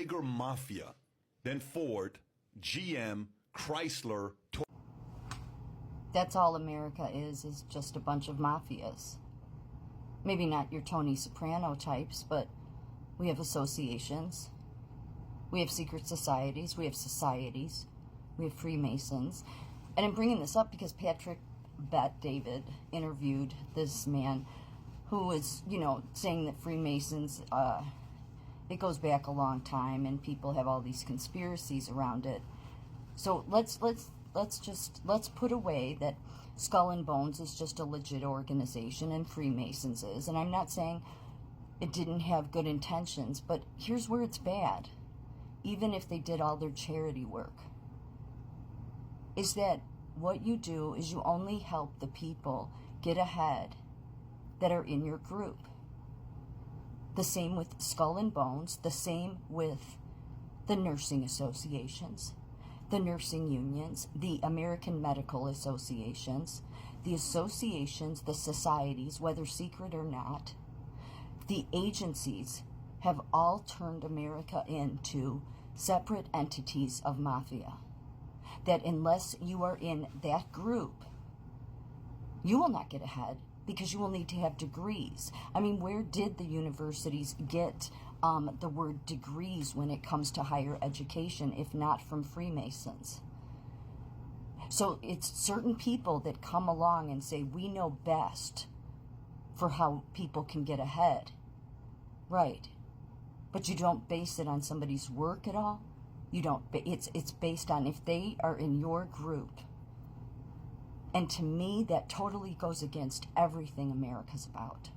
bigger mafia than Ford, GM, Chrysler. That's all America is just a bunch of mafias. Maybe not your Tony Soprano types, but we have associations. We have secret societies. We have societies. We have Freemasons. And I'm bringing this up because Patrick Bet-David interviewed this man who was, saying that Freemasons, it goes back a long time and people have all these conspiracies around it. So let's put away that Skull and Bones is just a legit organization and Freemasons is. And I'm not saying it didn't have good intentions, but here's where it's bad. Even if they did all their charity work, is that what you do is you only help the people get ahead that are in your group. The same with Skull and Bones, the same with the nursing associations, the nursing unions, the American medical associations, the associations, the societies, whether secret or not, the agencies have all turned America into separate entities of mafia. That unless you are in that group, you will not get ahead because you will need to have degrees. I mean, where did the universities get the word degrees when it comes to higher education, if not from Freemasons? So it's certain people that come along and say, we know best for how people can get ahead. Right. But you don't base it on somebody's work at all. You don't. It's based on if they are in your group. And to me, that totally goes against everything America's about.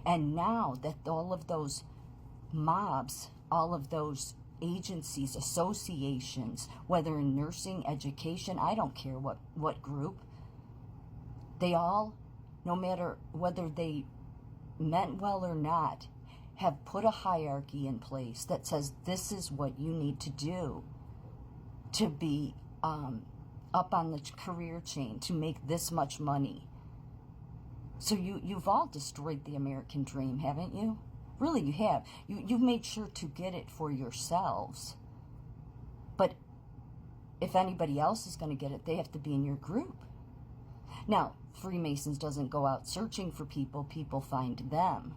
And now that all of those MOBS, all of those agencies, associations, whether in nursing, education, I don't care what group, they all, no matter whether they meant well or not, have put a hierarchy in place that says this is what you need to do to be up on the career chain, to make this much money. So you've all destroyed the American dream, haven't you? Really, you have. You've made sure to get it for yourselves. But if anybody else is going to get it, they have to be in your group. Now, Freemasons doesn't go out searching for people. People find them.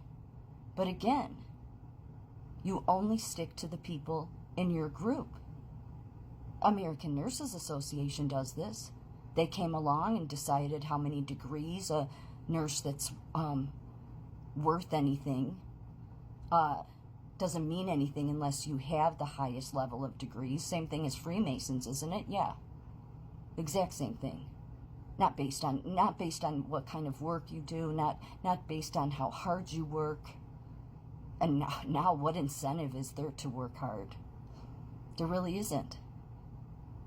But again, you only stick to the people in your group. American Nurses Association does this. They came along and decided how many degrees a nurse that's worth anything doesn't mean anything unless you have the highest level of degrees. Same thing as Freemasons, isn't it? Yeah. Exact same thing. Not based on what kind of work you do, not based on how hard you work. And now what incentive is there to work hard? There really isn't.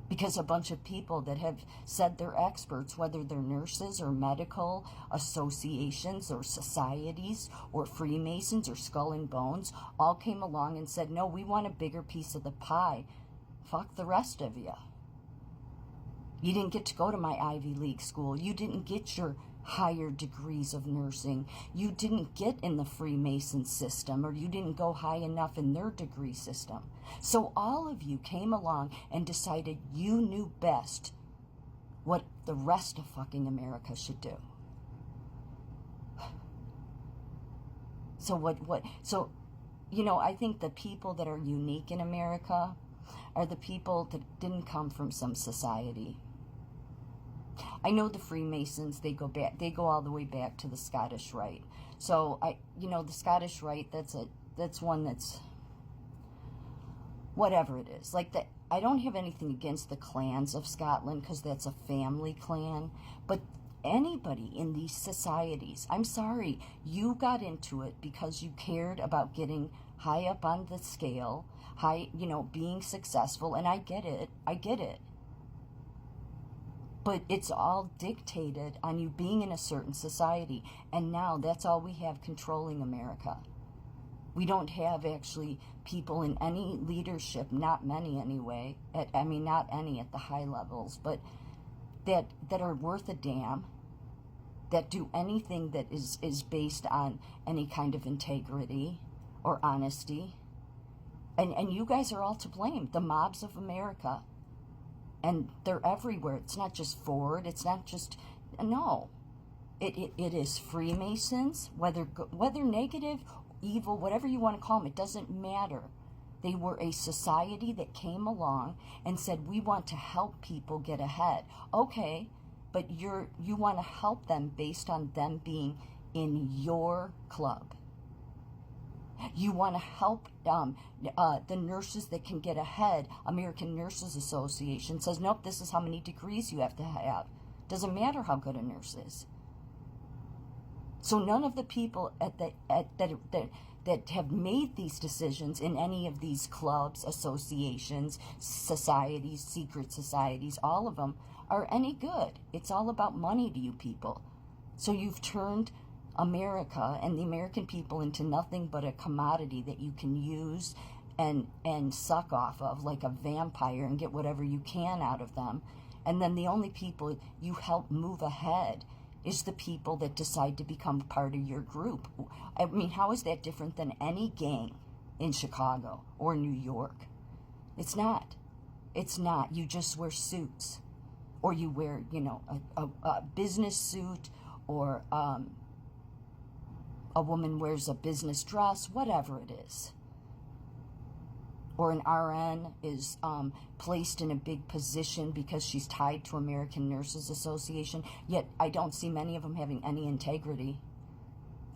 Because a bunch of people that have said they're experts, whether they're nurses or medical associations or societies or Freemasons or Skull and Bones, all came along and said, no, we want a bigger piece of the pie. Fuck the rest of you. You didn't get to go to my Ivy League school. You didn't get your higher degrees of nursing. You didn't get in the Freemason system, or you didn't go high enough in their degree system. So all of you came along and decided you knew best what the rest of fucking America should do. So I think the people that are unique in America are the people that didn't come from some society. I know the Freemasons, they go all the way back to the Scottish Rite. So the Scottish Rite, that's one that's whatever it is. I don't have anything against the clans of Scotland because that's a family clan, but anybody in these societies, I'm sorry, you got into it because you cared about getting high up on the scale, being successful, and I get it. But it's all dictated on you being in a certain society. And now that's all we have controlling America. We don't have actually people in any leadership, not many anyway. Not any at the high levels, but that are worth a damn, that do anything that is based on any kind of integrity or honesty. And you guys are all to blame, the mobs of America. And they're everywhere. It's not just Ford. It's not just, no. It is Freemasons, whether negative, evil, whatever you want to call them, it doesn't matter. They were a society that came along and said, we want to help people get ahead. Okay, but you want to help them based on them being in your club. You want to help the nurses that can get ahead. American Nurses Association says, nope, this is how many degrees you have to have. Doesn't matter how good a nurse is. So none of the people that have made these decisions in any of these clubs, associations, societies, secret societies, all of them are any good. It's all about money to you people. So you've turned America and the American people into nothing but a commodity that you can use and suck off of like a vampire and get whatever you can out of them. And then the only people you help move ahead is the people that decide to become part of your group. I mean, how is that different than any gang in Chicago or New York? It's not. It's not. You just wear suits. Or you wear, a business suit, or a woman wears a business dress, whatever it is. Or an RN is placed in a big position because she's tied to American Nurses Association, yet I don't see many of them having any integrity.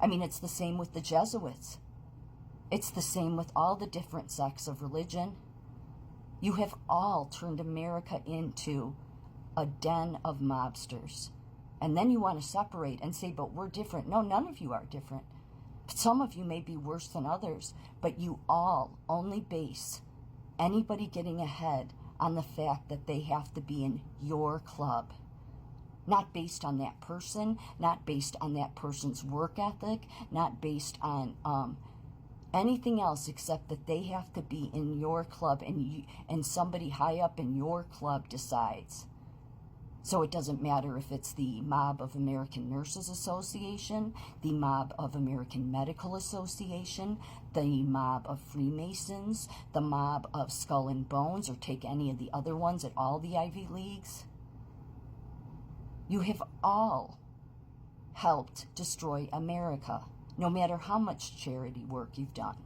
I mean, it's the same with the Jesuits. It's the same with all the different sects of religion. You have all turned America into a den of mobsters. And then you want to separate and say, but we're different. No, none of you are different. Some of you may be worse than others, but you all only base anybody getting ahead on the fact that they have to be in your club. Not based on that person, not based on that person's work ethic, not based on anything else except that they have to be in your club, and somebody high up in your club decides. So it doesn't matter if it's the mob of American Nurses Association, the mob of American Medical Association, the mob of Freemasons, the mob of Skull and Bones, or take any of the other ones at all the Ivy Leagues. You have all helped destroy America, no matter how much charity work you've done.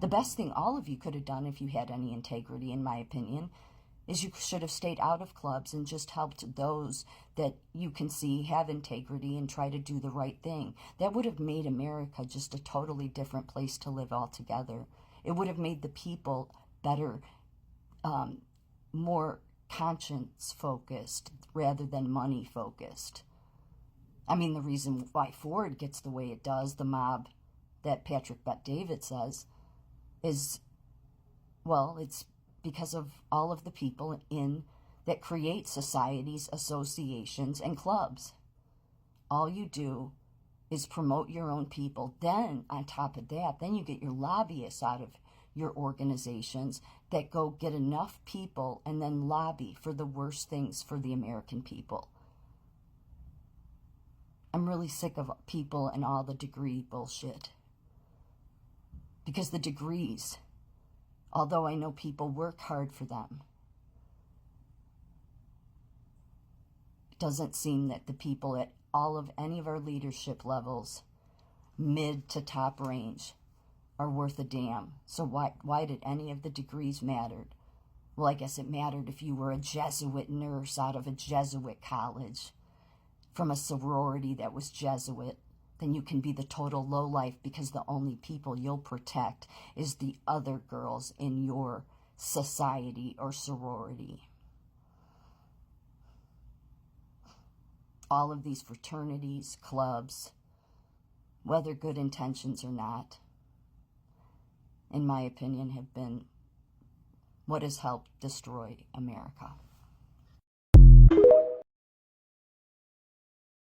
The best thing all of you could have done if you had any integrity, in my opinion, is you should have stayed out of clubs and just helped those that you can see have integrity and try to do the right thing. That would have made America just a totally different place to live altogether. It would have made the people better, more conscience-focused rather than money-focused. I mean, the reason why Ford gets the way it does, the mob that Patrick Bet-David says, is, well, it's because of all of the people that create societies, associations, and clubs. All you do is promote your own people. Then, on top of that, then you get your lobbyists out of your organizations that go get enough people and then lobby for the worst things for the American people. I'm really sick of people and all the degree bullshit. Because the degrees, although I know people work hard for them, it doesn't seem that the people at any of our leadership levels, mid to top range, are worth a damn. So why did any of the degrees matter? Well, I guess it mattered if you were a Jesuit nurse out of a Jesuit college, from a sorority that was Jesuit. Then you can be the total lowlife because the only people you'll protect is the other girls in your society or sorority. All of these fraternities, clubs, whether good intentions or not, in my opinion, have been what has helped destroy America.